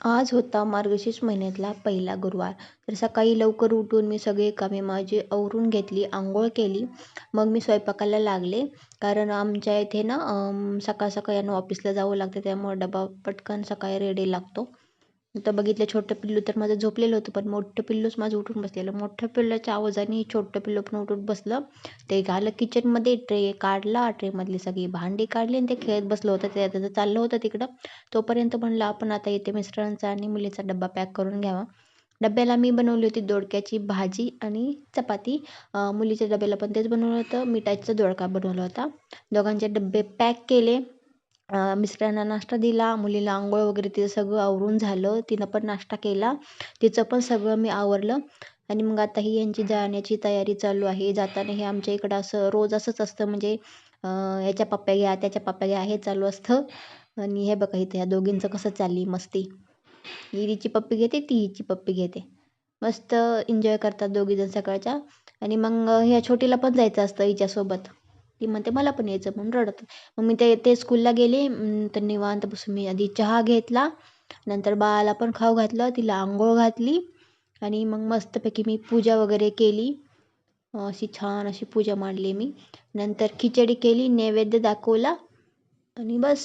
आज होता मार्गशीर्ष महिन्यातला पहिला गुरुवार. तर सकाळी लवकर उठून मी सगळे कामे माझी आवरून घेतली, अंघोळ केली. मग मी स्वयंपाकाला लागले. कारण आमच्या इथे ना सकाळ सकाळ यांना ऑफिसला जावं लागतं, त्यामुळे डबा पटकन सकाळी रेडी लागतो. तर बघितलं छोटं पिल्लू तर माझं झोपलेलं होतं, पण मोठं पिल्लूच माझं उठून बसलेलं. मोठ्या पिल्लाच्या आवाजाने छोटं पिल्लू पण उठून बसलं. ते झालं किचनमध्ये, ट्रे काढला, ट्रेमधली सगळी भांडी काढली आणि ते खेळत बसलं होतं. ते त्याचं चाललं होतं तिकडं. तोपर्यंत म्हणलं आपण आता इथे मिस्टरांचा आणि मुलीचा डब्बा पॅक करून घ्यावा. डब्याला मी बनवली होती दोडक्याची भाजी आणि चपाती. मुलीच्या डब्याला पण तेच बनवलं होतं. मिठाचा दोडका बनवला होता. दोघांचे डब्बे पॅक केले. मिस्टरांना नाश्ता दिला. मुलीला अंघोळ वगैरे तिचं सगळं आवरून झालं. तिनं पण नाश्ता केला. तिचं पण सगळं मी आवरलं आणि मग आता ही यांची जाण्याची तयारी चालू आहे. जाताना हे आमच्या इकडं असं रोज असंच असतं, म्हणजे याच्या पप्प्या घ्या, त्याच्या पप्प्या घ्या, हे चालू असतं. आणि हे बघा इथे ह्या दोघींचं कसं चालली मस्ती. ही हिची पप्पी घेते, ती हिची पप्पी घेते. मस्त एन्जॉय करतात दोघीजण सकाळच्या. आणि मग ह्या छोटीला पण जायचं असतं हिच्यासोबत. ती म्हणते मला पण यायचं म्हणून रडत. मग मी ते स्कूलला गेले. तर निवांत बसून मी आधी चहा घेतला. नंतर बाळाला पण खाऊ घातलं, तिला अंघोळ घातली आणि मग मस्तपैकी मी पूजा वगैरे केली. अशी छान अशी पूजा मांडली मी. नंतर खिचडी केली, नैवेद्य दाखवला आणि बस